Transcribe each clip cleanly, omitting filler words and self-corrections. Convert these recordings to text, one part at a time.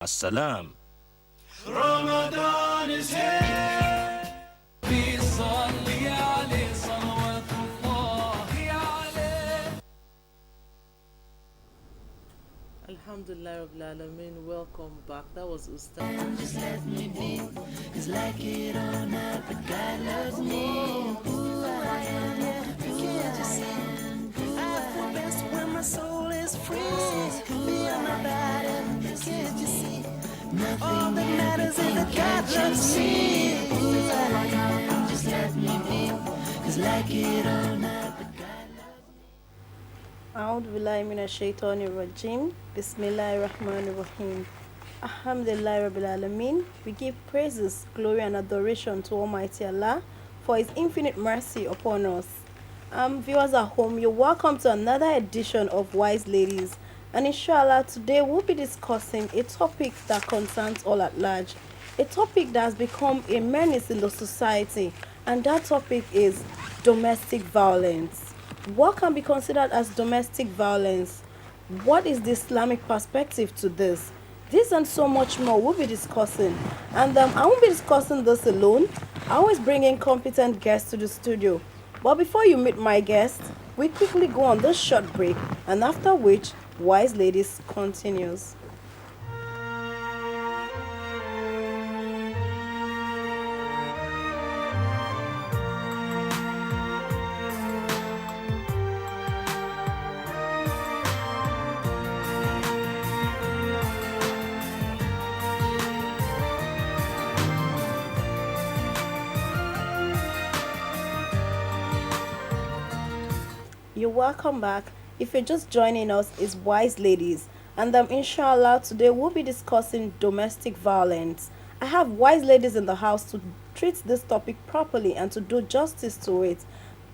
Assalam. Ramadan is here. بيصلي عليه صلوات الله عليه. Alhamdulillah Rabbil Alameen, welcome back. That was Ustaz. Just let me be, 'cause like it or not, but God loves me. Who I am, yeah, can't you see? I feel best when my soul is free. Feel my body, can't you see? All that matters is that God loves me. Who I am, just let me be, 'cause like it or not, but God loves me. أعوذ بالله من الشيطان الرجيم بسم الله الرحمن الرحيم Alhamdulillah Rabbil Alameen. We give praises, glory and adoration to Almighty Allah for His infinite mercy upon us. Viewers at home, you're welcome to another edition of Wise Ladies, and inshallah today we'll be discussing a topic that concerns all at large, a topic that has become a menace in the society, and that topic is domestic violence. What can be considered as domestic violence? What is the Islamic perspective to this? This and so much more we'll be discussing. And I won't be discussing this alone. I always bring in competent guests to the studio. But before you meet my guest, we quickly go on this short break, and after which, Wise Ladies continues. You're welcome back. If you're just joining us, it's Wise Ladies, and inshallah today we'll be discussing domestic violence. I have wise ladies in the house to treat this topic properly and to do justice to it.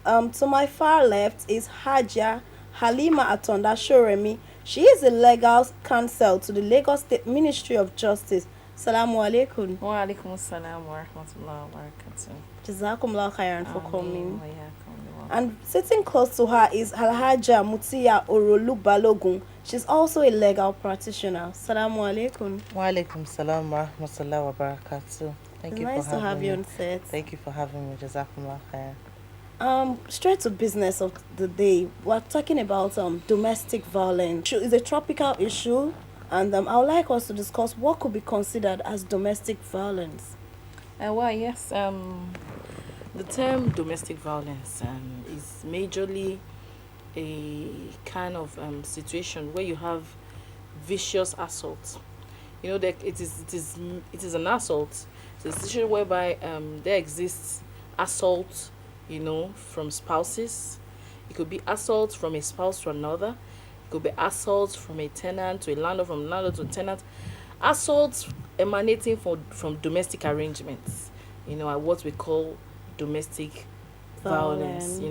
To my far left is Haja Halima Atonda Shoremi. She is a legal counsel to the Lagos State Ministry of Justice. Salamu alaikum. Wa alaikum assalam wa rahmatullahi wa barakatuh. Jazakumullah khairan for coming. Wa yakum. And sitting close to her is Alhaja Mutia Orolu Balogun. She's also a legal practitioner. Salamu alaikum. Wa alaikum salam wa rahmatullahi wa barakatuh. Thank It's you nice for to having have me. you on set. Thank you for having me. Jazakumullah khair. Straight to business of the day. We're talking about domestic violence. It's a tropical issue, and I would like us to discuss what could be considered as domestic violence. Yes. The term domestic violence is majorly a kind of situation where you have vicious assault. You know that it is an assault. It's a situation whereby there exists assault, from spouses. It could be assault from a spouse to another. It could be assault from a tenant to a landlord, from landlord to tenant. Assaults emanating from domestic arrangements. What we call domestic violence.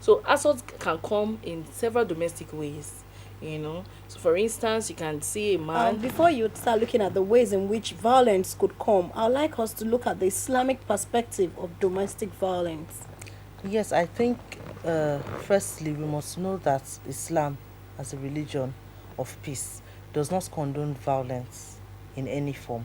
So assault can come in several domestic ways. So for instance, you can see a man. Before you start looking at the ways in which violence could come, I'd like us to look at the Islamic perspective of domestic violence. Yes, I think firstly we must know that Islam, as a religion of peace, does not condone violence in any form.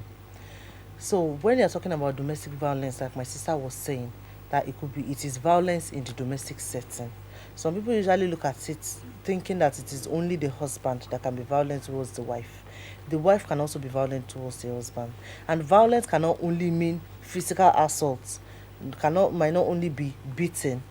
So when you're talking about domestic violence, like my sister was saying, that it is violence in the domestic setting. Some people usually look at it thinking that it is only the husband that can be violent towards the wife. The wife can also be violent towards the husband. And violence cannot only mean physical assault. Might not only be beating.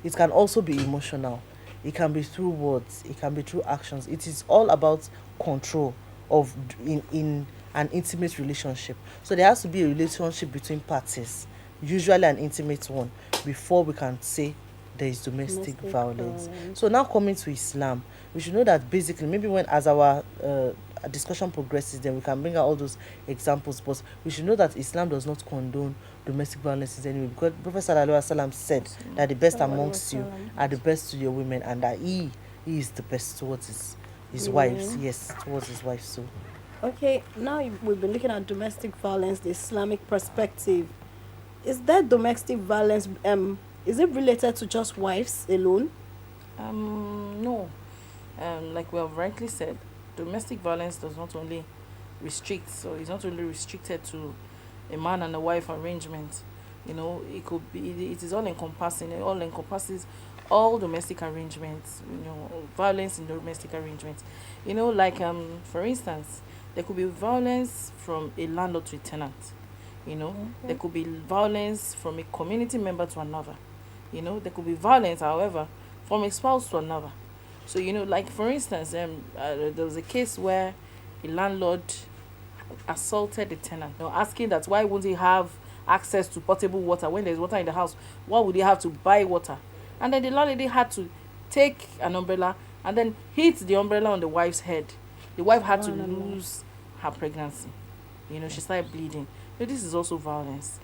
It can also be emotional. It can be through words. It can be through actions. It is all about control in an intimate relationship. So there has to be a relationship between parties, usually an intimate one, before we can say there is domestic violence. So now coming to Islam, we should know that basically, maybe as our discussion progresses, then we can bring out all those examples, but we should know that Islam does not condone domestic violence anyway, because Prophet Sallallahu Alaihi Wasallam said that the best amongst you are the best to your women, and that he is the best towards his wives. Yes, towards his wife. So okay, now we've been looking at domestic violence, the Islamic perspective. Is that domestic violence, is it related to just wives alone? No. Like we have rightly said, domestic violence does not only restrict, so it's not only restricted to a man and a wife arrangement. It could be, it is all encompassing. It all encompasses all domestic arrangements. Violence in domestic arrangements. Like for instance, there could be violence from a landlord to a tenant. There could be violence from a community member to another. There could be violence, however, from a spouse to another. So like for instance, there was a case where a landlord assaulted a tenant, asking that why won't he have access to potable water when there's water in the house? Why would he have to buy water? And then the landlady had to take an umbrella and then hit the umbrella on the wife's head. The wife had to lose her pregnancy. She started bleeding. So this is also violence.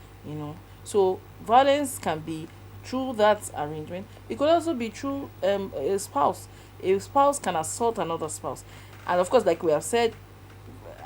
So violence can be through that arrangement. It could also be through a spouse. A spouse can assault another spouse, and of course, like we have said,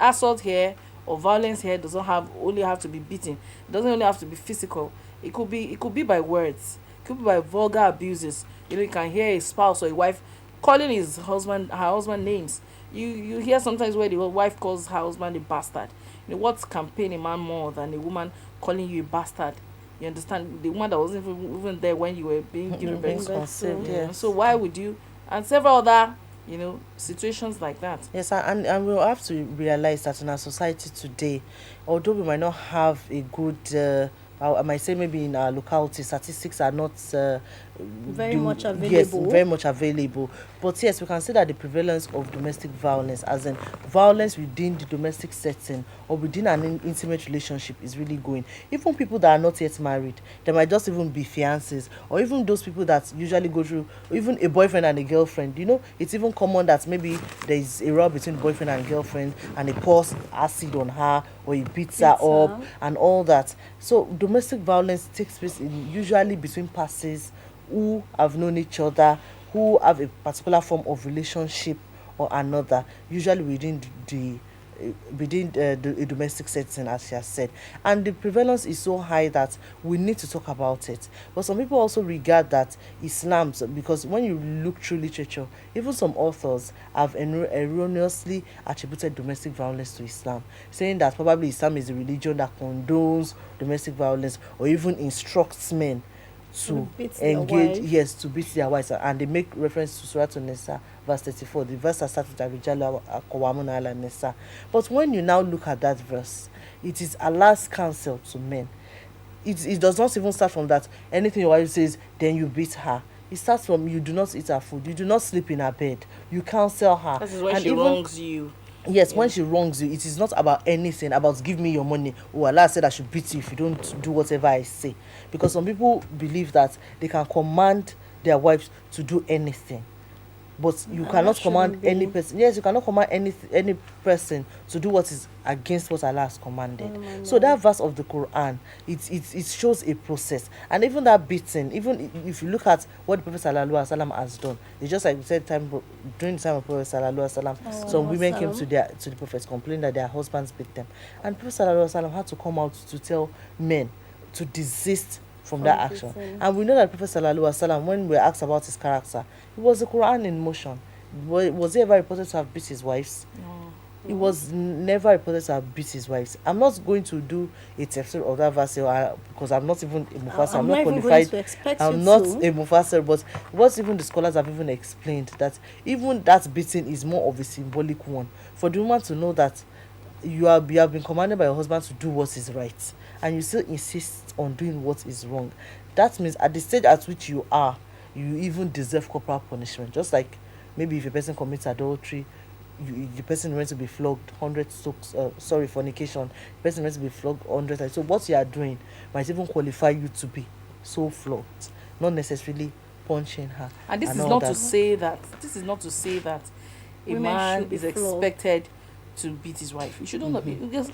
assault here or violence here doesn't only have to be beating. It doesn't only have to be physical. It could be by words. It could be by vulgar abuses. You can hear a spouse or a wife calling her husband names. You hear sometimes where the wife calls her husband a bastard. What can pain a man more than a woman calling you a bastard? You understand? The one that wasn't even there when you were being given birth. Yes. So why would you? And several other situations like that. Yes, and we'll have to realize that in our society today, although we might not have a good I might say maybe in our locality statistics are not very much available. Yes, very much available. But yes, we can say that the prevalence of domestic violence, as in violence within the domestic setting or within an intimate relationship, is really going. Even people that are not yet married, they might just even be fiancés, or even those people that usually go through, even a boyfriend and a girlfriend. It's even common that maybe there is a row between boyfriend and girlfriend, and he pours acid on her or he beats her up and all that. So domestic violence takes place usually between parties who have known each other, who have a particular form of relationship or another, usually within the domestic setting, as she has said. And the prevalence is so high that we need to talk about it. But some people also regard that Islam, because when you look through literature, even some authors have erroneously attributed domestic violence to Islam, saying that probably Islam is a religion that condones domestic violence or even instructs men to engage, to beat their wives. And they make reference to Surah An-Nisa verse 34, the verse that starts with Arijalu Aqwamun ala Nisa. But when you now look at that verse, it is Allah's counsel to men. It does not even start from that anything your wife says, then you beat her. It starts from you do not eat her food, you do not sleep in her bed, you counsel her. That is when she wrongs you. Yes, when she wrongs you, it is not about anything, about give me your money. Oh, Allah said I should beat you if you don't do whatever I say. Because some people believe that they can command their wives to do anything. But you cannot command any person. Yes, you cannot command any person to do what is against what Allah has commanded. So that verse of the Quran, it shows a process. And even that beating, even if you look at what the Prophet Sallallahu Alaihi Wasallam has done, it's just like we said during the time of Prophet Sallallahu Alaihi Wasallam, some women came to the Prophet complaining that their husbands beat them, and Prophet Sallallahu Alaihi Wasallam had to come out to tell men to desist from that action. And we know that Prophet Sallallahu Alaihi Wasallam, when we were asked about his character, it was the Quran in motion. Was he ever reported to have beat his wives? No. He was never reported to have beat his wives. I'm not going to do a tafsir of that verse because I'm not even a mufassir. I'm not qualified. I'm not a mufassir, but what even the scholars have even explained, that even that beating is more of a symbolic one for the woman to know that you have been commanded by your husband to do what is right, and you still insist on doing what is wrong. That means at the stage at which you are, you even deserve corporal punishment. Just like maybe if a person commits adultery, the person wants to be flogged 100 strokes. Fornication, the person wants to be flogged 100 times. So what you are doing might even qualify you to be so flogged, not necessarily punching her. And this is not to say that a man is expected to beat his wife. He shouldn't be, because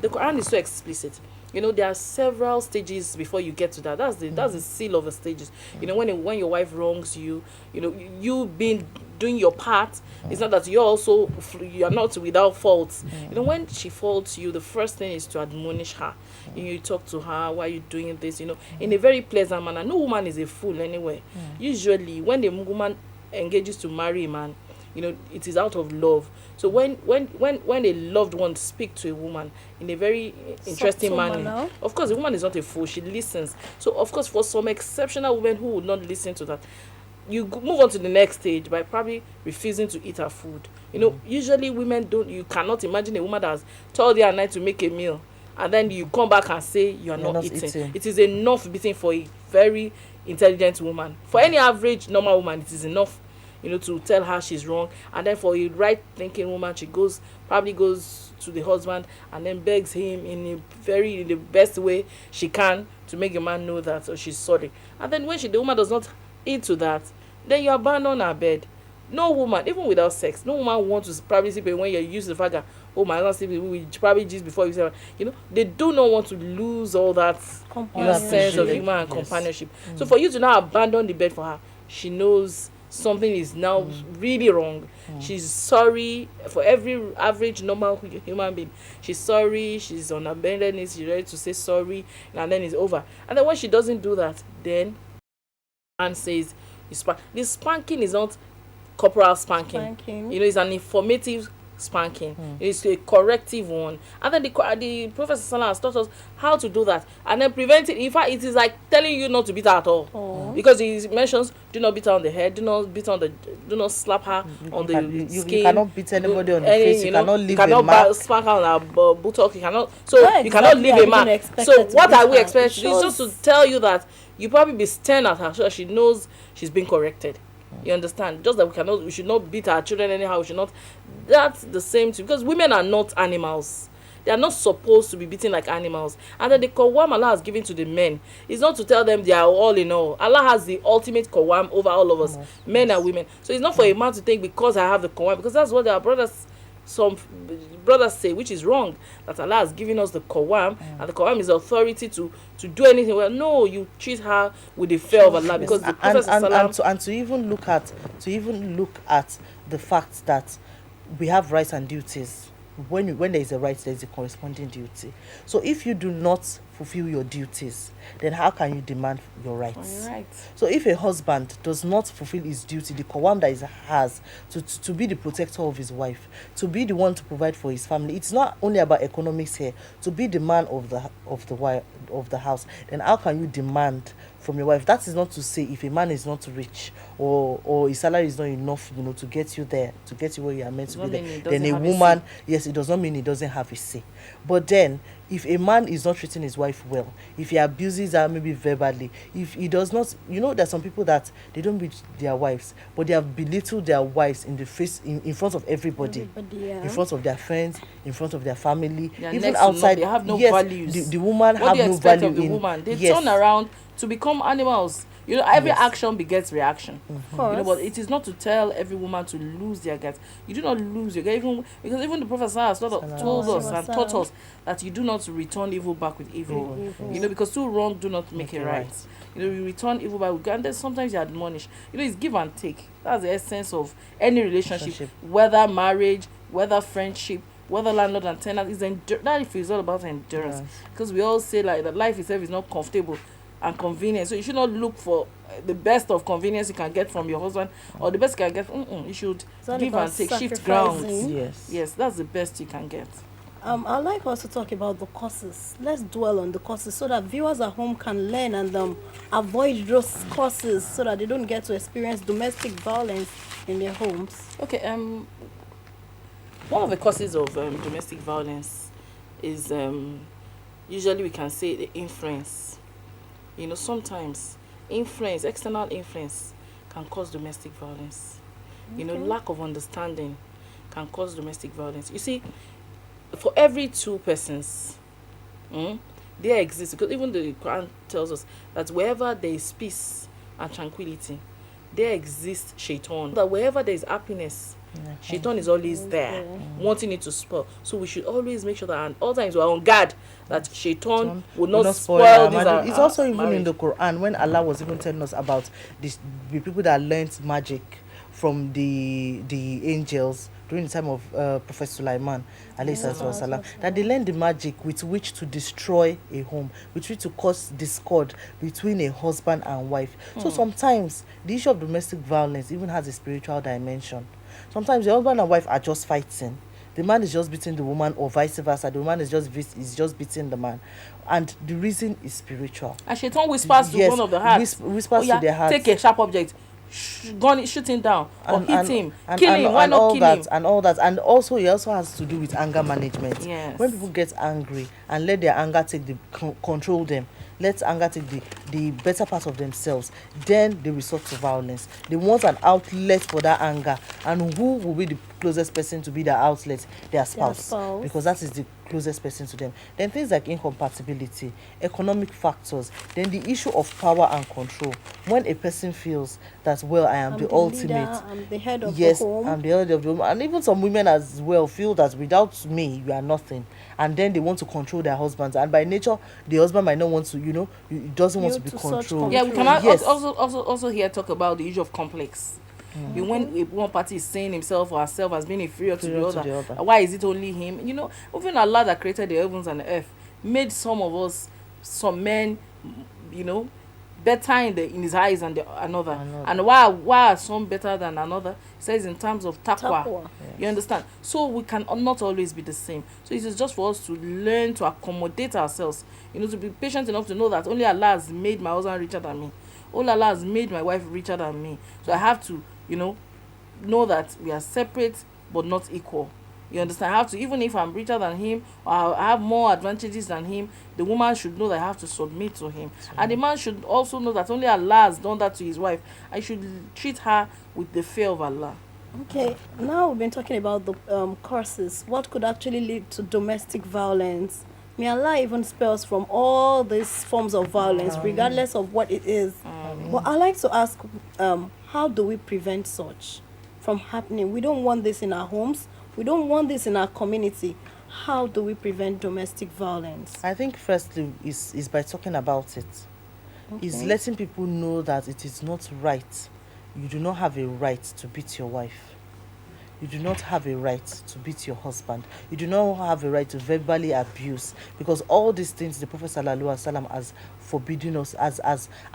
the Quran is so explicit. There are several stages before you get to that. That's the seal of the stages. When your wife wrongs you, you been doing your part. It's not that you are not without faults. When she faults you, the first thing is to admonish her. You talk to her, why are you doing this? In a very pleasant manner. No woman is a fool anyway. Usually, when the woman engages to marry a man, it is out of love. So when a loved one speak to a woman in a very interesting Subtle manner, manner. of course the woman is not a fool, she listens. So of course for some exceptional women who would not listen to that, you move on to the next stage by probably refusing to eat her food. Usually women don't, you cannot imagine a woman that has told you at night to make a meal and then you come back and say you're not eating. It is enough beating for a very intelligent woman. For any average normal woman, it is enough, to tell her she's wrong. And then for a right thinking woman, she probably goes to the husband and then begs him in the best way she can to make the man know that she's sorry. And then when the woman does not into that, then you abandon her bed. No woman, even without sex, no woman wants to probably sleep when you're used to the fact that, oh my God, we probably just before you say, they do not want to lose all that sense of human and companionship. So for you to now abandon the bed for her, she knows something is now really wrong. She's sorry for every average normal human being. She's sorry, she's on her bended knees, she's ready to say sorry, and then it's over. And then when she doesn't do that, then man says this spanking is not corporal spanking. It's an informative spanking. It's a corrective one. And then the Prophet Sallallahu has taught us how to do that and then prevent it. In fact, it is like telling you not to beat her at all. Because he mentions, do not beat her on the head, do not slap her on the skin. You cannot beat anybody on the face. You cannot leave a mark. Spank her on her buttock. You cannot leave a mark. So what are we expecting? It's just to tell you that you probably be stern at her so she knows she's being corrected. You understand? Just that we should not beat our children anyhow. We should not. That's the same thing, because women are not animals. They are not supposed to be beaten like animals. And then the qawwam Allah has given to the men is not to tell them they are all in all. Allah has the ultimate qawwam over all of us, men and women. So it's not for a man to think because I have the qawwam, because that's what our brothers, some brothers say, which is wrong, that Allah has given us the qawwam, and the qawwam is authority to do anything. Well, no, you treat her with the fear of Allah, because the Prophet and to even look at the fact that we have rights and duties. When there is a right, there is a corresponding duty. So if you do not fulfill your duties, then how can you demand your rights? So if a husband does not fulfill his duty, the qawwam that he has to be the protector of his wife, to be the one to provide for his family, it's not only about economics here, to be the man of the house, then how can you demand from your wife? That is not to say if a man is not rich or his salary is not enough, to get you there, to get you where you are meant to be there, then a woman, yes, it does not mean he doesn't have a say. But then if a man is not treating his wife well, if he abuses her maybe verbally, if he does not, there's some people that they don't beat their wives, but they have belittled their wives in the face, in front of everybody, in front of their friends, in front of their family, even outside. They have no values. The woman have no value of the woman. They turn around to become animals. Every action begets reaction. But it is not to tell every woman to lose their guts. You do not lose your guts, because even the Prophet has told us and taught us that you do not return evil back with evil. Because two wrong do not make it right. You return evil back with good, and then sometimes you admonish. It's give and take. That's the essence of any relationship. Whether marriage, whether friendship, whether landlord and tenant, that is all about endurance. Because we all say that life itself is not comfortable and convenient, so you should not look for the best of convenience you can get from your husband, or the best you can get. You should give and take, shift grounds. Yes, that's the best you can get. I'd like us to talk about the causes. Let's dwell on the causes so that viewers at home can learn and avoid those causes, so that they don't get to experience domestic violence in their homes. Okay. One of the causes of domestic violence is usually we can say the influence. Sometimes external influence can cause domestic violence. Lack of understanding can cause domestic violence. You see, for every two persons, there exists, because even the Quran tells us that wherever there is peace and tranquility, there exists shaitan. That wherever there is happiness, shaitan is always there, wanting it to spoil. So we should always make sure that at all times we are on guard that shaitan will not spoil this. It's also even marriage. In the Quran, when Allah was even telling us about the people that learnt magic from the angels during the time of Prophet Sulaiman, that they learned the magic with which to destroy a home, with which to cause discord between a husband and wife. So sometimes the issue of domestic violence even has a spiritual dimension. Sometimes the husband and wife are just fighting. The man is just beating the woman, or vice versa. The woman is just beating the man, and the reason is spiritual. And Shaitan whispers to one of the hearts. Whispers to their hearts. Take a sharp object, shoot him down, or hit him, kill him. And Why not all kill that, him? and all that, and also it also has to do with anger management. Yes. When people get angry and let their anger take control them, let anger take the better part of themselves, then they resort to violence. They want an outlet for that anger, and who will be the closest person to be the outlet? Their spouse. Because that is the closest person to them. Then things like incompatibility, economic factors, then the issue of power and control. When a person feels that, well, I'm the ultimate leader, I'm the head of yes, the home. I'm the head of the home. And even some women as well feel that without me, you are nothing. And then they want to control their husbands. And by nature, the husband might not want to, he doesn't want to be controlled. Yeah, we can Yes. also here talk about the issue of complex. When one party is saying himself or herself as being inferior to the other, why is it only him? Even Allah that created the heavens and the earth made some of us, some men, better in his eyes than another. And why are some better than another? It says in terms of taqwa. Yes. You understand? So we can not always be the same. So it is just for us to learn to accommodate ourselves, to be patient enough to know that only Allah has made my husband richer than me. Only Allah has made my wife richer than me. So I have to know that we are separate but not equal. You understand? I have to, even if I'm richer than him or I have more advantages than him, the woman should know that I have to submit to him. And the man should also know that only Allah has done that to his wife. I should treat her with the fear of Allah. Okay, now we've been talking about the causes. What could actually lead to domestic violence? May Allah even spare us from all these forms of violence, regardless of what it is. But I'd like to ask, how do we prevent such from happening? We don't want this in our homes. We don't want this in our community. How do we prevent domestic violence? I think firstly is by talking about it. Okay. Is letting people know that it is not right. You do not have a right to beat your wife. You do not have a right to beat your husband. You do not have a right to verbally abuse, because all these things the Prophet ﷺ has forbidden us, has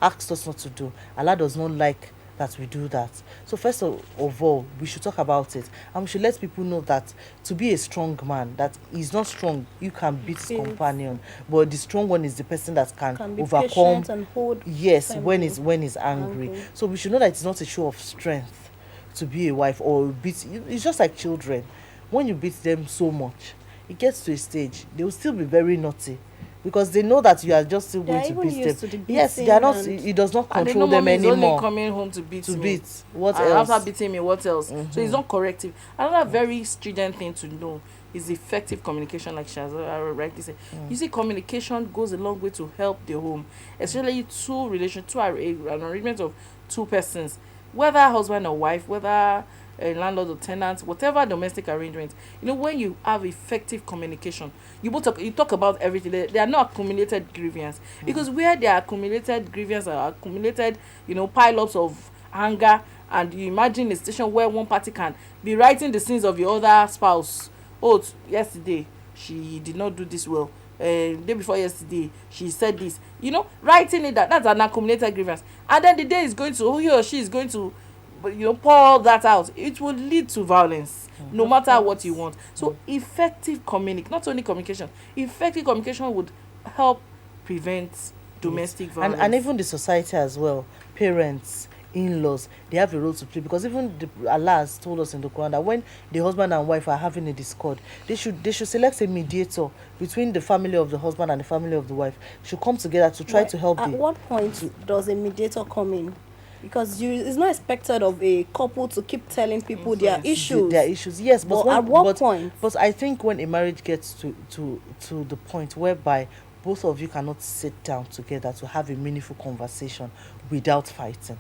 asked us not to do. Allah does not like that we do that. So first of all, we should talk about it, and we should let people know that to be a strong man, that he's not strong, you can beat his companion, but the strong one is the person that can be overcome and hold when he's angry. So we should know that it's not a show of strength to be a wife or beat. It's just like children. When you beat them so much, it gets to a stage they will still be very naughty, because they know that you are just still going to beat them. Yes, they are not. It does not control them anymore. Only coming home to beat me. What else? After beating me, what else? So it's not corrective. Another very stringent thing to know is effective communication, like Shazara rightly said. You see, communication goes a long way to help the home, especially an arrangement of two persons, whether husband or wife, whether a landlord or tenant, whatever domestic arrangement. When you have effective communication, you talk about everything. They are not accumulated grievance, because where there are accumulated grievance or accumulated pile-ups of anger, and you imagine a situation where one party can be writing the sins of the other spouse. Oh, yesterday she did not do this well, day before yesterday she said this, writing it, that's an accumulated grievance, and then the day is going to, he or she is going to pour that out. It will lead to violence, no matter what you want. So effective not only communication, effective communication would help prevent domestic violence. And even the society as well, parents, in-laws, they have a role to play, because even Allah has told us in the Quran that when the husband and wife are having a discord, they should select a mediator between the family of the husband and the family of the wife. Should come together to try to help. At what point does a mediator come in? Because it's not expected of a couple to keep telling people their issues. Yes, but at what point? But I think when a marriage gets to the point whereby both of you cannot sit down together to have a meaningful conversation without fighting.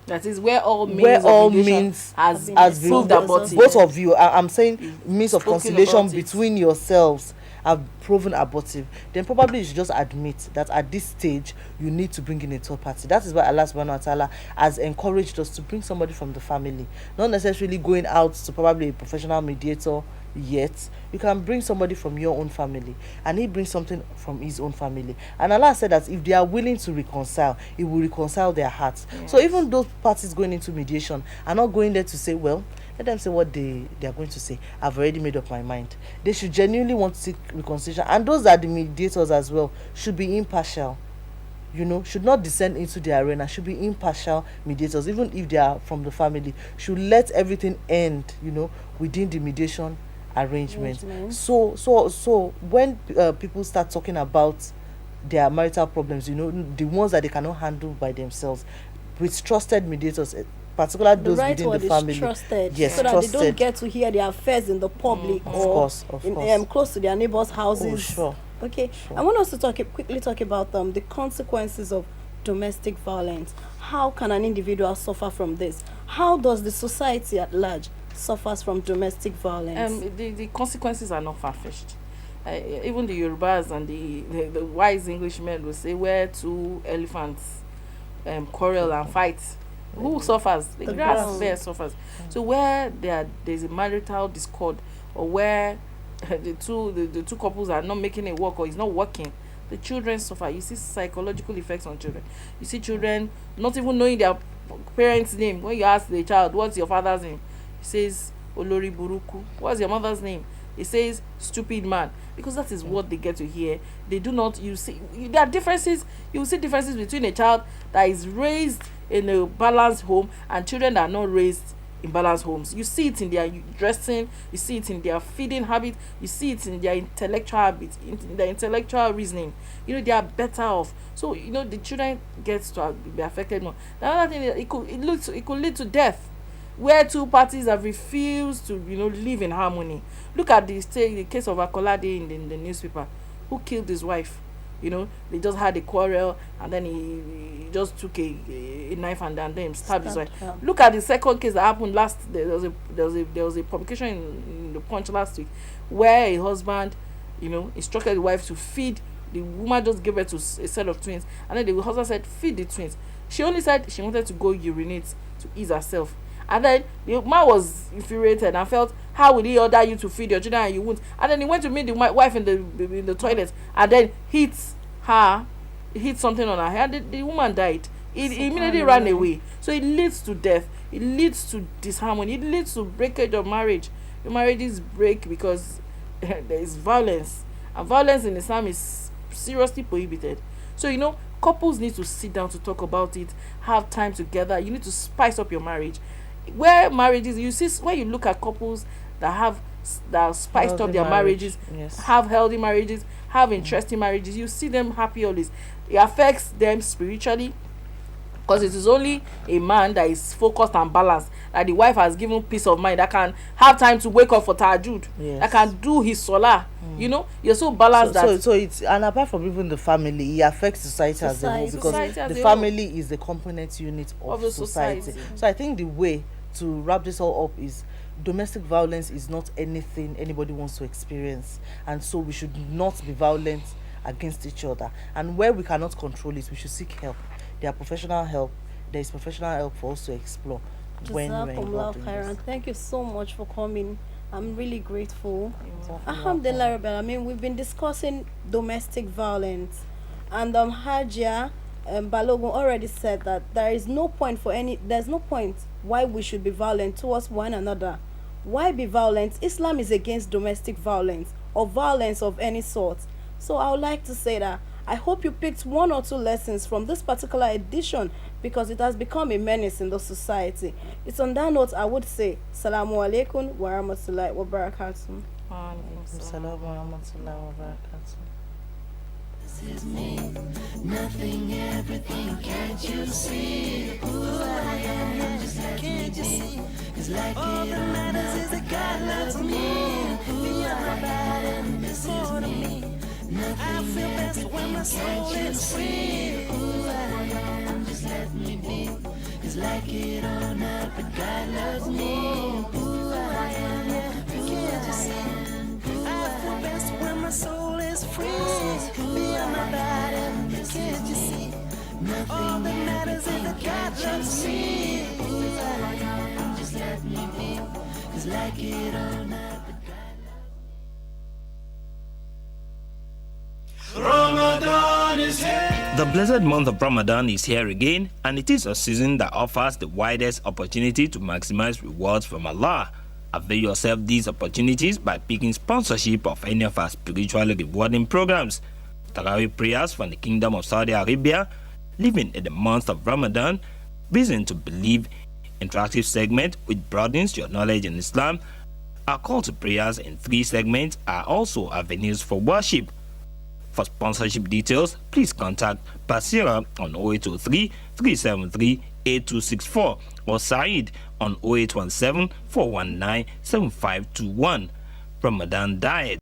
That is where all means has been proved abortive. Both of you, I'm saying means of conciliation between yourselves have proven abortive, then probably you should just admit that at this stage you need to bring in a third party. That is why Allah subhanahu wa ta'ala has encouraged us to bring somebody from the family, not necessarily going out to probably a professional mediator yet. You can bring somebody from your own family, and he brings something from his own family, and Allah said that if they are willing to reconcile, He will reconcile their hearts. So even those parties going into mediation are not going there to say, well, Let them say what they are going to say. I've already made up my mind. They should genuinely want to seek reconciliation, and those that are the mediators as well should be impartial. Should not descend into the arena, should be impartial mediators, even if they are from the family, should let everything end, within the mediation arrangement. So when people start talking about their marital problems, the ones that they cannot handle by themselves, with trusted mediators, particularly The those right within word the is family. trusted, Yes, so that trusted. they don't get to hear their affairs in the public Of or course, close to their neighbors' houses. Oh, sure. Okay, Sure. I want us to quickly talk about the consequences of domestic violence. How can an individual suffer from this? How does the society at large suffers from domestic violence? The consequences are not far-fetched. Even the Yorubas and the wise Englishmen will say, where two elephants quarrel and fight, who suffers? The grass ground. there suffers. So where there's a marital discord, or where the two couples are not making it work, or it's not working, the children suffer. You see psychological effects on children. You see children not even knowing their parents' name. When you ask the child, what's your father's name, he says Olori Buruku. What's your mother's name? He says stupid man, because that is what they get to hear. They do not. There are differences. You will see differences between a child that is raised in a balanced home and children that are not raised in balanced homes. You see it in their dressing, you see it in their feeding habit, you see it in their intellectual habits, in their intellectual reasoning. They are better off. So the children get to be affected more. Another thing is it could lead to death, where two parties have refused to live in harmony. Look at the case of Akolade in the newspaper, who killed his wife. They just had a quarrel, and then he just took a knife and then stabbed his wife. her. Look at the second case that happened there was a publication in the Punch last week, where a husband instructed the wife to feed the woman. Just gave birth to a set of twins, and then the husband said feed the twins. She only said she wanted to go urinate to ease herself, and then the man was infuriated and felt, how will he order you to feed your children and you won't? And then he went to meet the wife in the toilet, and then hit something on her head. The woman died. He immediately ran away. So it leads to death, it leads to disharmony, it leads to breakage of marriage. The marriages break because there is violence, and violence in Islam is seriously prohibited. So couples need to sit down to talk about it, have time together. You need to spice up your marriage. Where marriages, you see, when you look at couples that have spiced Healthy up their marriage, marriages, yes. have healthy marriages, have interesting marriages, you see them happy always. It affects them spiritually, because it is only a man that is focused and balanced, that the wife has given peace of mind, that can have time to wake up for tahajjud, Yes. that can do his salah. You're so balanced So it's, and apart from even the family, it affects society as a whole, because Society as the a whole. family is the component unit of the society. society. So I think the way to wrap this all up is, domestic violence is not anything anybody wants to experience, and so we should not be violent against each other. And where we cannot control it, we should seek help. There is professional help for us to explore when we're involved in Khairan. this. Thank you so much for coming. I'm really grateful. Jazakumullah Alhamdulillah Rabbil Alamin, we've been discussing domestic violence, and Hajia Balogun already said that there's no point why we should be violent towards one another. Why be violent? Islam is against domestic violence or violence of any sort. So I would like to say that I hope you picked one or two lessons from this particular edition, because it has become a menace in the society. It's on that note I would say Salamu alaikum wa rahmatullahi wa barakatuh. Assalamu warahmatullahi wabarakatuh. This is me, nothing, everything, can't you see who I am? Just let can't you see? It's like all that matters is that God loves me. Who I am, this is me. Nothing, I feel best when my soul is free. Who I am, just let me be. It's like it or not, but God loves me. Who I am, can't you see? I feel best when my soul is free. Beyond my body, can't you see? All that matters is that God loves me. Who I am, just let me be. It's like it or not, but God loves me. Ramadan is here. The blessed month of Ramadan is here again, and it is a season that offers the widest opportunity to maximize rewards from Allah. Avail yourself these opportunities by picking sponsorship of any of our spiritually rewarding programs. Tarawih prayers from the Kingdom of Saudi Arabia, living in the month of Ramadan, reason to believe, interactive segment which broadens your knowledge in Islam. Our call to prayers in 3 segments are also avenues for worship. For sponsorship details, please contact Basira on 0803 373 8264 or Saeed on 0817 419 7521. Ramadan Diet.